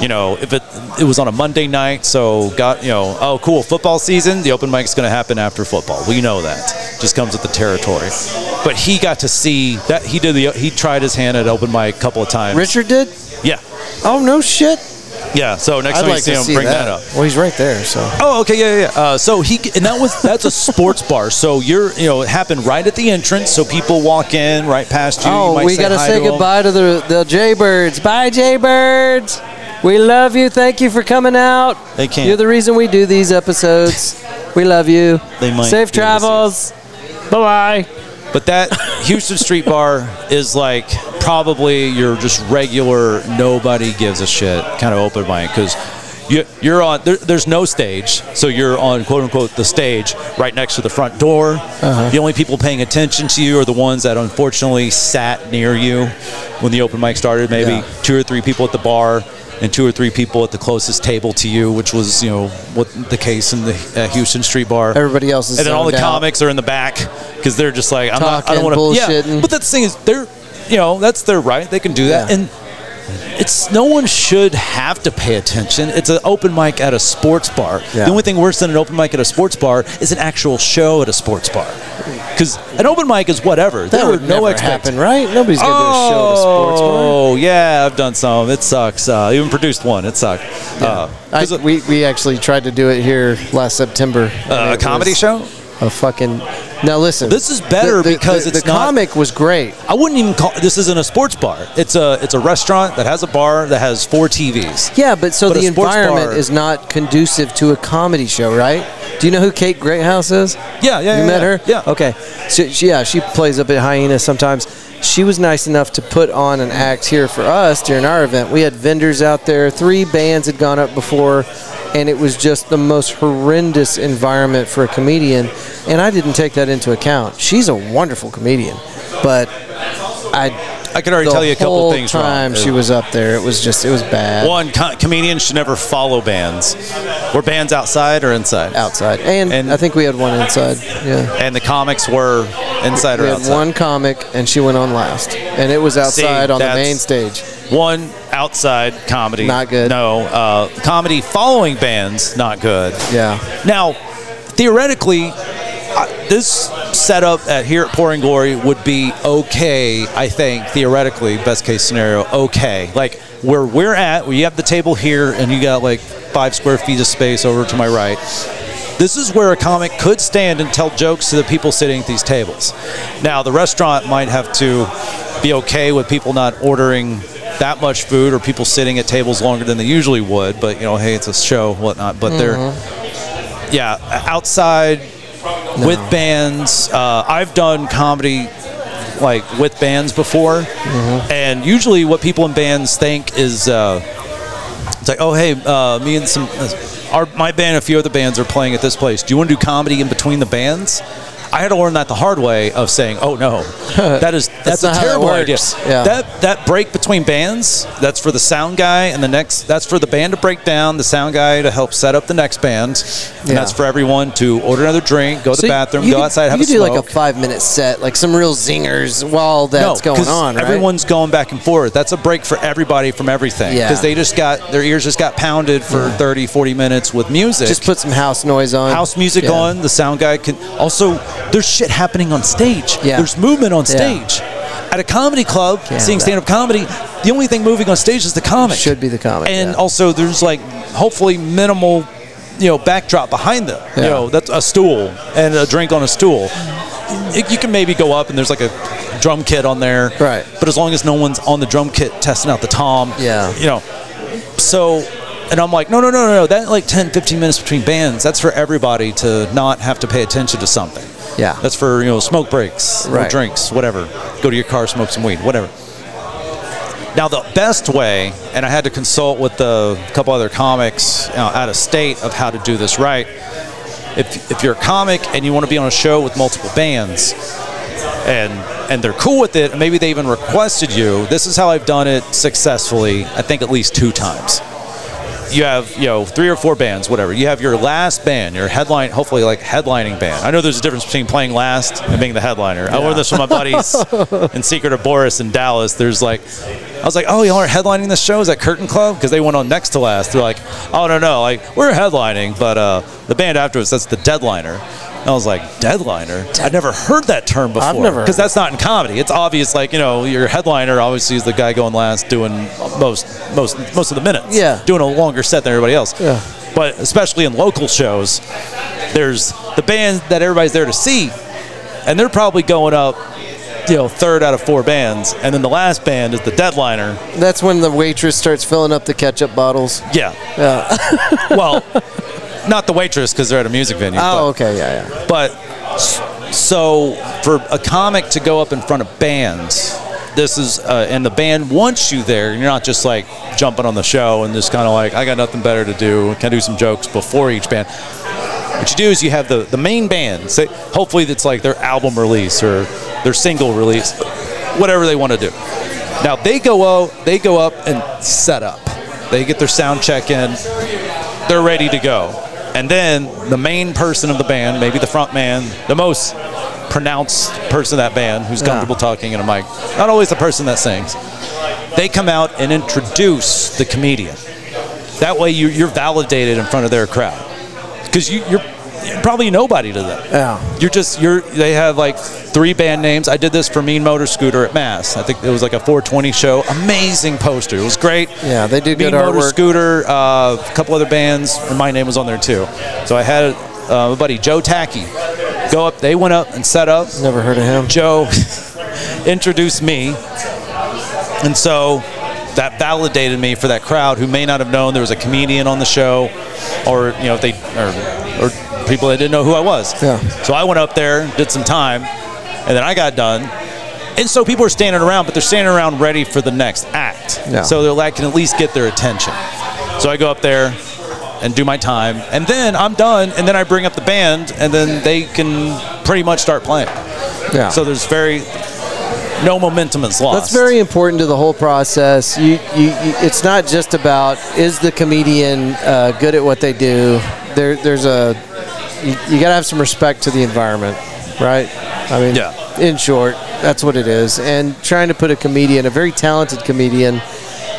You know, if it was on a Monday night, so oh cool, football season, the open mic's going to happen after football. We know that. Just comes with the territory. But he got to see that he tried his hand at open mic a couple of times. Richard did? Yeah. Oh no shit. Yeah, so next time you see him, bring that up. Well, he's right there, so. Oh, okay, yeah. So that's a sports bar. So it happened right at the entrance. So people walk in right past you. Oh, we got to say goodbye to the Jaybirds. Bye, Jaybirds. We love you. Thank you for coming out. They can't. You're the reason we do these episodes. We love you. They might. Safe travels. Bye-bye. But that Houston Street Bar is like probably your just regular, nobody gives a shit kind of open mic, because you're on. There's no stage, so you're on quote unquote the stage right next to the front door. The only people paying attention to you are the ones that unfortunately sat near you when the open mic started. Maybe 2 or 3 people at the bar and 2 or 3 people at the closest table to you, which was what the case in the Houston Street Bar. Everybody else is. And then all the comics are in the back because they're just like, I don't want to bullshitting. Yeah, but that's the thing is that's their right. They can do that. And no one should have to pay attention. It's an open mic at a sports bar. The only thing worse than an open mic at a sports bar is an actual show at a sports bar. Because an open mic is whatever. That would never happen, right? Nobody's going to do a show at a sports bar. Oh, yeah, I've done some. It sucks. Even produced one. It sucked. Yeah. We actually tried to do it here last September. A comedy show? A fucking... Now listen. This is better because it's the comic was great. I wouldn't even call this isn't a sports bar. It's a restaurant that has a bar that has 4 TVs. Yeah, but the environment is not conducive to a comedy show, right? Do you know who Kate Greathouse is? Yeah. You met her? Yeah. Okay. So she plays up at Hyena sometimes. She was nice enough to put on an act here for us during our event. We had vendors out there. 3 bands had gone up before, and it was just the most horrendous environment for a comedian, and I didn't take that into account. She's a wonderful comedian, but I could already tell you a couple of things wrong. The whole time she was up there, it was bad. One, comedians should never follow bands. Were bands outside or inside? Outside. And I think we had one inside, yeah. And the comics were inside or outside? We had one comic, and she went on last. And it was outside on the main stage. One outside comedy. Not good. No. Comedy following bands, not good. Yeah. Now, theoretically, this setup here at Pouring Glory would be okay, I think, theoretically, best case scenario, okay. Like, where we're at, where you have the table here and you got like 5 square feet of space over to my right, this is where a comic could stand and tell jokes to the people sitting at these tables. Now, the restaurant might have to be okay with people not ordering that much food or people sitting at tables longer than they usually would, but, hey, it's a show, whatnot. But they're, outside with bands. I've done comedy like with bands before, and usually what people in bands think is it's like, oh hey, me and my band and a few other bands are playing at this place. Do you want to do comedy in between the bands? I had to learn that the hard way of saying, oh no, that's a terrible idea. Yeah. That break between bands, that's for the sound guy, and that's for the band to break down, the sound guy to help set up the next band, and that's for everyone to order another drink, go to the bathroom, go outside, have a smoke. You do like a 5-minute set, like some real zingers while that's going on, right? Everyone's going back and forth. That's a break for everybody from everything, because their ears just got pounded for 30, 40 minutes with music. Just put some house noise on. House music on. The sound guy can also. There's shit happening on stage. Yeah. There's movement on stage. At a comedy club, seeing stand-up comedy, the only thing moving on stage is the comic. Should be the comic. And also, there's like hopefully minimal, backdrop behind them. Yeah. That's a stool and a drink on a stool. You can maybe go up and there's like a drum kit on there. Right. But as long as no one's on the drum kit testing out the tom. Yeah. So. And I'm like, no. That like 10, 15 minutes between bands, that's for everybody to not have to pay attention to something. Yeah. That's for, smoke breaks, or drinks, whatever. Go to your car, smoke some weed, whatever. Now, the best way, and I had to consult with a couple other comics out of state of how to do this right. If you're a comic and you want to be on a show with multiple bands, and they're cool with it, and maybe they even requested you, this is how I've done it successfully, I think at least 2 times. You have, 3 or 4 bands, whatever. You have your last band, your headline, hopefully like headlining band. I know there's a difference between playing last and being the headliner. I learned this from my buddies in Secret of Boris in Dallas. I was like, oh, y'all are headlining this show? Is that Curtain Club? Because they went on next to last. They're like, oh, no, like we're headlining, but the band afterwards, that's the deadliner. And I was like, deadliner? I'd never heard that term before. I've never. Because that's not in comedy. It's obvious, like, your headliner obviously is the guy going last doing most of the minutes. Yeah. Doing a longer set than everybody else. Yeah. But especially in local shows, there's the band that everybody's there to see, and they're probably going up, 3rd out of 4 bands, and then the last band is the deadliner. That's when the waitress starts filling up the ketchup bottles. Yeah. Well, not the waitress because they're at a music venue. Oh, okay, yeah. But so for a comic to go up in front of bands, this is and the band wants you there. You're not just like jumping on the show and just kind of like, I got nothing better to do. Can I do some jokes before each band? What you do is you have the main band. Say, hopefully it's like their album release or their single release, whatever they want to do. Now they go up and set up. They get their sound check in. They're ready to go. And then the main person of the band, maybe the front man, the most pronounced person of that band who's comfortable talking in a mic, not always the person that sings, they come out and introduce the comedian. That way you're validated in front of their crowd. Because you're probably nobody to them. Yeah. They have like 3 band names. I did this for Mean Motor Scooter at Mass. I think it was like a 420 show. Amazing poster. It was great. Yeah, they do good Mean Motor artwork. Scooter, a couple other bands, and my name was on there too. So I had my buddy Joe Tacky go up. They went up and set up. Never heard of him. Joe introduced me, and so that validated me for that crowd who may not have known there was a comedian on the show, or if they or people that didn't know who I was. Yeah. So I went up there, did some time, and then I got done. And so people are standing around, but they're standing around ready for the next act. Yeah. So they're like, can at least get their attention. So I go up there and do my time, and then I'm done, and then I bring up the band, and then they can pretty much start playing. Yeah. So there's no momentum is lost. That's very important to the whole process. It's not just about, is the comedian good at what they do. You got to have some respect to the environment, right? I mean, in short, that's what it is. And trying to put a very talented comedian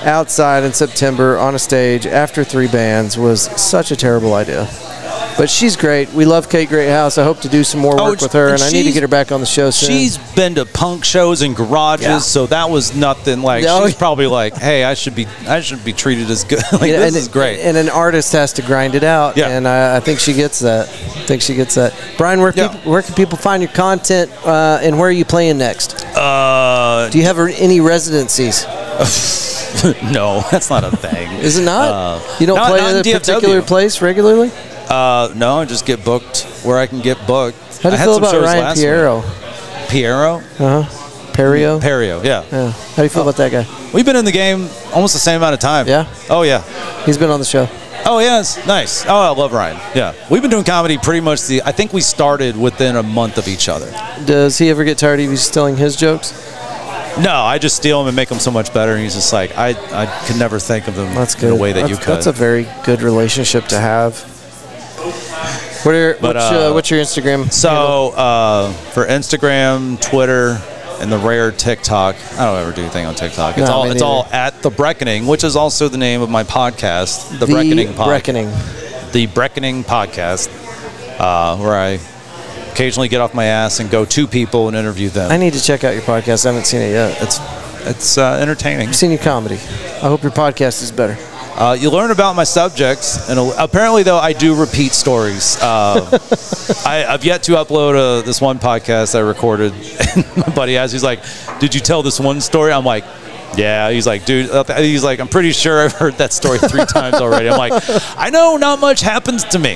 outside in September on a stage after 3 bands was such a terrible idea. But she's great. We love Kate Greathouse. I hope to do some more work with her, and I need to get her back on the show soon. She's been to punk shows and garages, so that was nothing like. She's probably like, hey, I should be treated as good. This is great. And an artist has to grind it out, and I think she gets that. Brian, where can people find your content, and where are you playing next? Do you have any residencies? No, that's not a thing. Is it not? You don't play at a particular place regularly? No, I just get booked where I can get booked. How do you feel about Ryan Piero? Piero? Perio? Perio, yeah. How do you feel about that guy? We've been in the game almost the same amount of time. Yeah? Oh, yeah. He's been on the show. Oh, yes. Nice. Oh, I love Ryan. Yeah. We've been doing comedy pretty much I think we started within a month of each other. Does he ever get tired of you stealing his jokes? No, I just steal them and make them so much better. And he's just like, I could never think of them in a way that you could. That's a very good relationship to have. What's your Instagram? So for Instagram, Twitter, and the rare TikTok, I don't ever do anything on TikTok. It's all at The Breckening, which is also the name of my podcast, The Breckening Podcast. The Breckening Podcast, where I occasionally get off my ass and go to people and interview them. I need to check out your podcast. I haven't seen it yet. It's entertaining. I've seen your comedy. I hope your podcast is better. You learn about my subjects, and apparently, though, I do repeat stories. I've yet to upload this one podcast I recorded, and my buddy asked, he's like, did you tell this one story? I'm like, yeah. He's like, dude, I'm pretty sure I've heard that story 3 times already. I'm like, I know not much happens to me.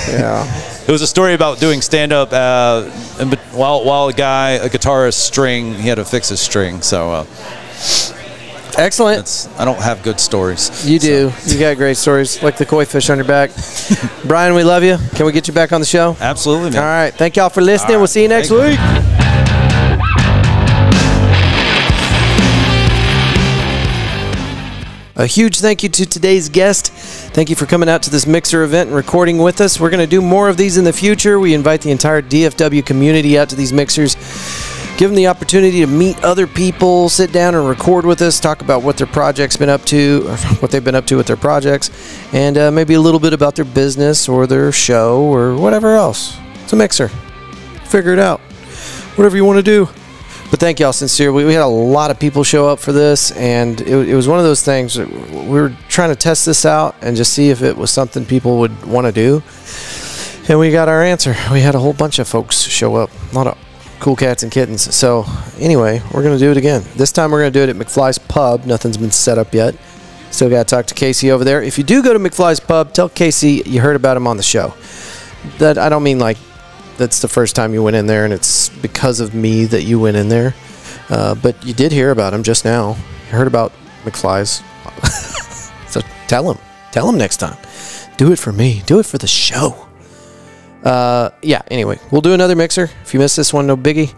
Yeah. It was a story about doing stand-up, while a guitarist he had to fix his string, so... Excellent. I don't have good stories. You do. So. You got great stories, like the koi fish on your back. Brian, we love you. Can we get you back on the show? Absolutely, man. All right. Thank y'all for listening. We'll see you next week. A huge thank you to today's guest. Thank you for coming out to this Mixer event and recording with us. We're going to do more of these in the future. We invite the entire DFW community out to these Mixers. Give them the opportunity to meet other people, sit down and record with us, talk about what their project's been up to, or what they've been up to with their projects, and maybe a little bit about their business or their show or whatever else. It's a Mixer. Figure it out. Whatever you want to do. But thank y'all sincerely. We had a lot of people show up for this, and it was one of those things that we were trying to test this out and just see if it was something people would want to do. And we got our answer. We had a whole bunch of folks show up. A lot of cool cats and kittens. So anyway, we're going to do it again. This time we're going to do it at McFly's Pub. Nothing's been set up yet. Still got to talk to Casey over there. If you do go to McFly's Pub, tell Casey you heard about him on the show. That I don't mean like that's the first time you went in there and it's because of me that you went in there. But you did hear about him just now. You heard about McFly's. So tell him. Tell him next time. Do it for me. Do it for the show. Yeah, anyway, we'll do another Mixer. If you missed this one, no biggie.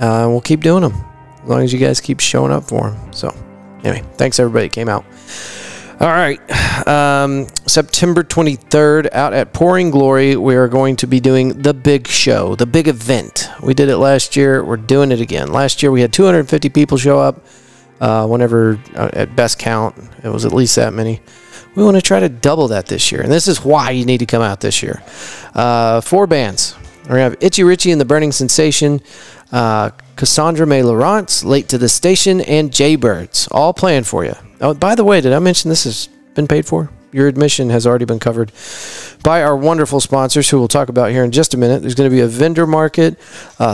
We'll keep doing them as long as you guys keep showing up for them. So anyway, thanks everybody that came out. All right, September 23rd out at Pouring Glory, we are going to be doing the big show, the big event. We did it last year. We're doing it again. Last year we had 250 people show up. Whenever at best count, it was at least that many. We want to try to double that this year, and this is why you need to come out this year. 4 bands. We're going to have Itchy Richie and the Burning Sensation, Cassandra May Laurence, Late to the Station, and Jaybirds, all playing for you. Oh, by the way, did I mention this has been paid for? Your admission has already been covered by our wonderful sponsors, who we'll talk about here in just a minute. There's going to be a vendor market,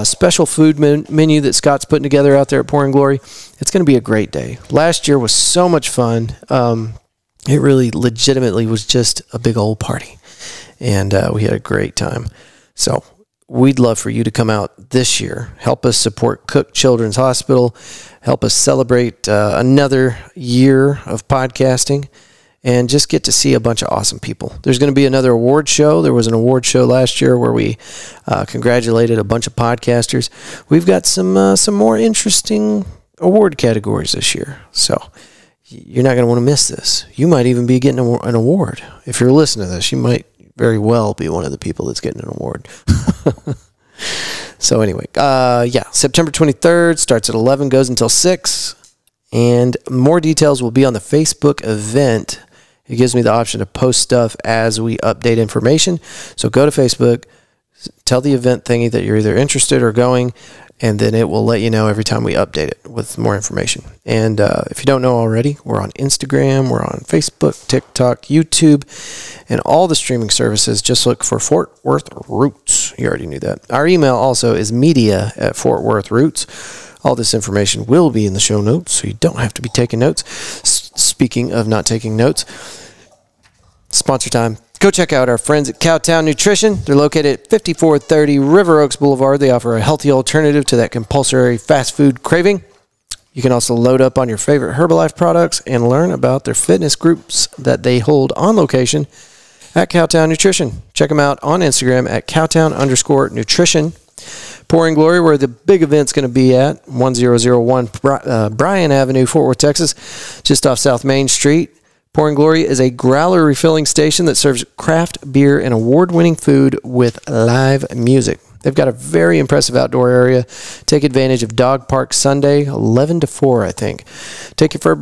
special food menu that Scott's putting together out there at Pouring Glory. It's going to be a great day. Last year was so much fun. It really legitimately was just a big old party, and we had a great time. So we'd love for you to come out this year. Help us support Cook Children's Hospital. Help us celebrate another year of podcasting, and just get to see a bunch of awesome people. There's going to be another award show. There was an award show last year where we congratulated a bunch of podcasters. We've got some more interesting award categories this year. So you're not going to want to miss this. You might even be getting an award. If you're listening to this, you might very well be one of the people that's getting an award. So anyway, yeah, September 23rd, starts at 11, goes until 6. And more details will be on the Facebook event. It gives me the option to post stuff as we update information. So go to Facebook, tell the event thingy that you're either interested or going, and then it will let you know every time we update it with more information. And if you don't know already, we're on Instagram, we're on Facebook, TikTok, YouTube, and all the streaming services. Just look for Fort Worth Roots. You already knew that. Our email also is media@Fort Worth Roots. All this information will be in the show notes, so you don't have to be taking notes. Speaking of not taking notes, sponsor time. Go check out our friends at Cowtown Nutrition. They're located at 5430 River Oaks Blvd. They offer a healthy alternative to that compulsory fast food craving. You can also load up on your favorite Herbalife products and learn about their fitness groups that they hold on location at Cowtown Nutrition. Check them out on Instagram at Cowtown_nutrition. Pouring Glory, where the big event's going to be at, 1001 Bryan Avenue, Fort Worth, Texas, just off South Main Street. Pouring Glory is a growler refilling station that serves craft beer and award-winning food with live music. They've got a very impressive outdoor area. Take advantage of Dog Park Sunday, 11 to 4, I think. Take your fur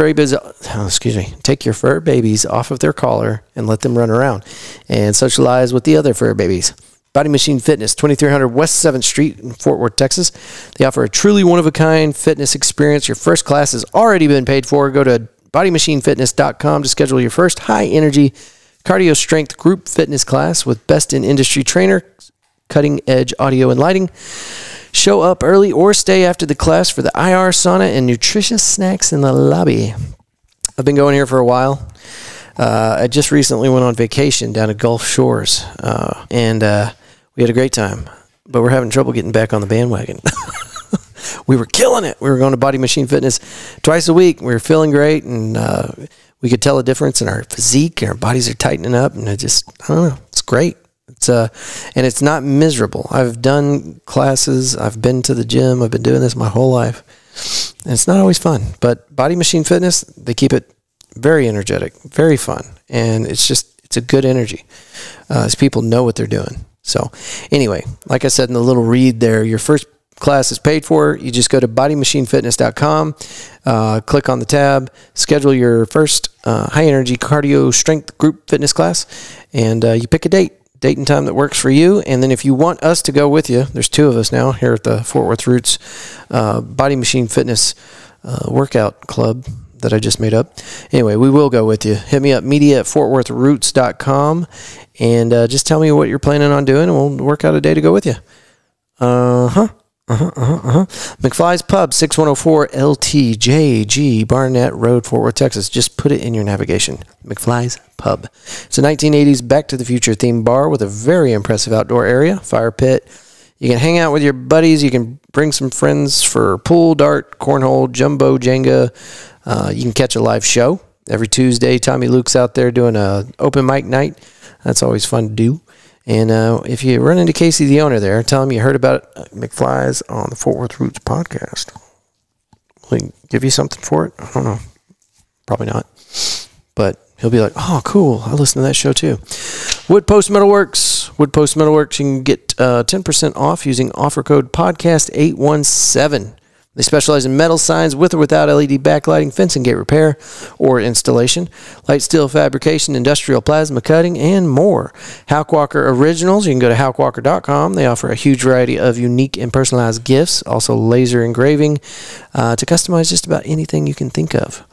babies off of their collar and let them run around and socialize with the other fur babies. Body Machine Fitness, 2300 West 7th Street in Fort Worth, Texas. They offer a truly one-of-a-kind fitness experience. Your first class has already been paid for. Go to bodymachinefitness.com to schedule your first high-energy cardio strength group fitness class with best-in-industry trainer, cutting-edge audio and lighting. Show up early or stay after the class for the IR sauna and nutritious snacks in the lobby. I've been going here for a while. I just recently went on vacation down to Gulf Shores, and we had a great time, but we're having trouble getting back on the bandwagon. We were killing it. We were going to Body Machine Fitness twice a week. We were feeling great, and we could tell a difference in our physique. Our bodies are tightening up, and I don't know. It's great. And it's not miserable. I've done classes. I've been to the gym. I've been doing this my whole life. And it's not always fun. But Body Machine Fitness, they keep it very energetic, very fun. And it's a good energy as people know what they're doing. So anyway, like I said in the little read there, your first class is paid for. You just go to bodymachinefitness.com, click on the tab, schedule your first high-energy cardio strength group fitness class, and you pick a date and time that works for you. And then if you want us to go with you, there's two of us now here at the Fort Worth Roots Body Machine Fitness workout club that I just made up. Anyway, we will go with you. Hit me up, media@fortworthroots.com, and just tell me what you're planning on doing, and we'll work out a day to go with you. McFly's Pub, 6104 LTJG, Barnett Road, Fort Worth, Texas. Just put it in your navigation. McFly's Pub. It's a 1980s Back to the Future themed bar with a very impressive outdoor area, fire pit. You can hang out with your buddies. You can bring some friends for pool, dart, cornhole, jumbo, Jenga. You can catch a live show. Every Tuesday, Tommy Luke's out there doing an open mic night. That's always fun to do. And if you run into Casey, the owner there, tell him you heard about McFly's on the Fort Worth Roots podcast. Will he give you something for it? I don't know. Probably not. But he'll be like, oh, cool. I listen to that show too. Wood Post Metalworks. Wood Post Metalworks, you can get 10% off using offer code podcast817. They specialize in metal signs with or without LED backlighting, fence and gate repair or installation, light steel fabrication, industrial plasma cutting, and more. Houck Walker Originals, you can go to houckwalker.com. They offer a huge variety of unique and personalized gifts, also laser engraving to customize just about anything you can think of.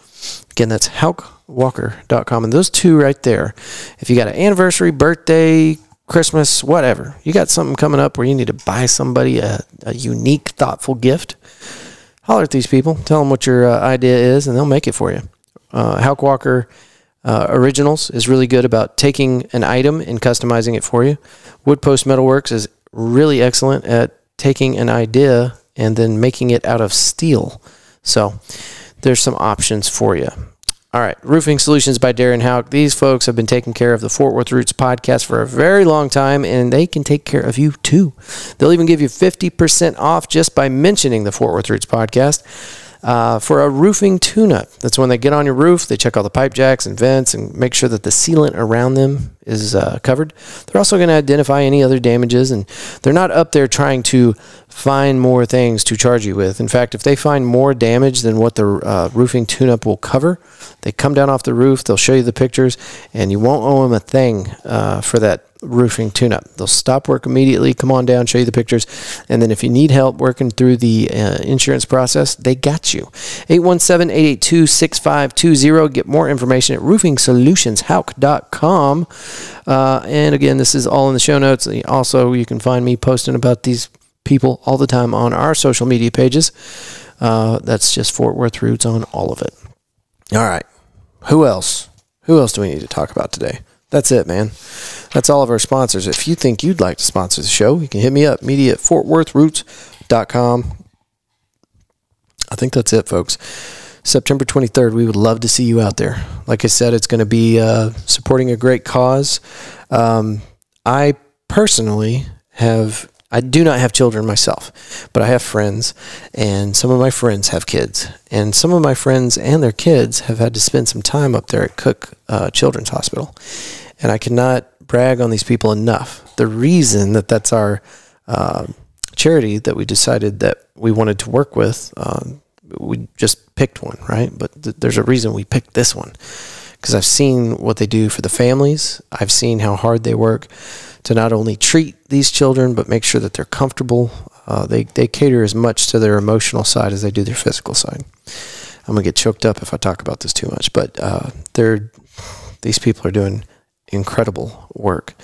Again, that's houckwalker.com. And those two right there, if you got an anniversary, birthday, Christmas, whatever, you got something coming up where you need to buy somebody a unique, thoughtful gift, holler at these people, tell them what your idea is, and they'll make it for you. Houck Walker Originals is really good about taking an item and customizing it for you. Wood Post Metalworks is really excellent at taking an idea and then making it out of steel. So there's some options for you. All right, Roofing Solutions by Darren Houck. These folks have been taking care of the Fort Worth Roots podcast for a very long time, and they can take care of you too. They'll even give you 50% off just by mentioning the Fort Worth Roots podcast for a roofing tune-up. That's when they get on your roof, they check all the pipe jacks and vents and make sure that the sealant around them is covered. They're also going to identify any other damages, and they're not up there trying to find more things to charge you with. In fact, if they find more damage than what the roofing tune-up will cover, they come down off the roof, they'll show you the pictures, and you won't owe them a thing for that roofing tune-up. They'll stop work immediately, come on down, show you the pictures, and then if you need help working through the insurance process, they got you. 817-882-6520. Get more information at roofingsolutionsHouck.com. And again, this is all in the show notes. Also, you can find me posting about these people all the time on our social media pages. That's just Fort Worth Roots on all of it. All right. Who else? Who else do we need to talk about today? That's it, man. That's all of our sponsors. If you think you'd like to sponsor the show, you can hit me up, media@fortworthroots.com. I think that's it, folks. September 23rd, we would love to see you out there. Like I said, it's going to be supporting a great cause. I personally I do not have children myself, but I have friends, and some of my friends have kids, and some of my friends and their kids have had to spend some time up there at Cook Children's Hospital, and I cannot brag on these people enough. The reason that that's our charity that we decided that we wanted to work with, we just picked one, right? But there's a reason we picked this one, because I've seen what they do for the families. I've seen how hard they work to not only treat these children, but make sure that they're comfortable. They cater as much to their emotional side as they do their physical side. I'm going to get choked up if I talk about this too much, but these people are doing incredible work.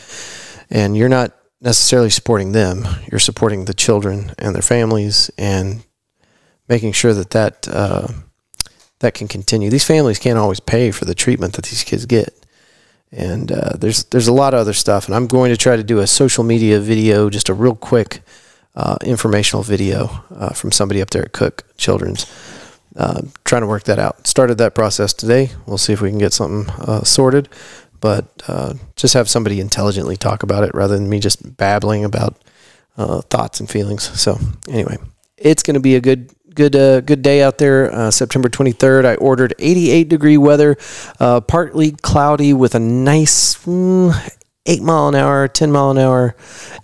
And you're not necessarily supporting them. You're supporting the children and their families and making sure that can continue. These families can't always pay for the treatment that these kids get. And there's a lot of other stuff, and I'm going to try to do a social media video, just a real quick informational video from somebody up there at Cook Children's, trying to work that out. Started that process today. We'll see if we can get something sorted, but just have somebody intelligently talk about it rather than me just babbling about thoughts and feelings. So anyway, it's going to be a good day out there. September 23rd, I ordered 88-degree weather, partly cloudy with a nice 8 mile an hour, 10 mile an hour,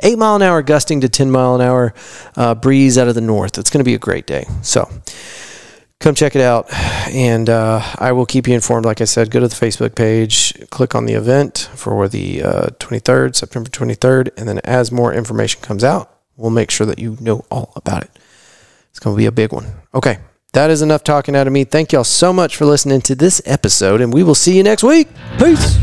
8 mile an hour gusting to 10 mile an hour breeze out of the north. It's going to be a great day. So come check it out, and I will keep you informed. Like I said, go to the Facebook page, click on the event for the 23rd, September 23rd, and then as more information comes out, we'll make sure that you know all about it. It's going to be a big one. Okay, that is enough talking out of me. Thank y'all so much for listening to this episode, and we will see you next week. Peace.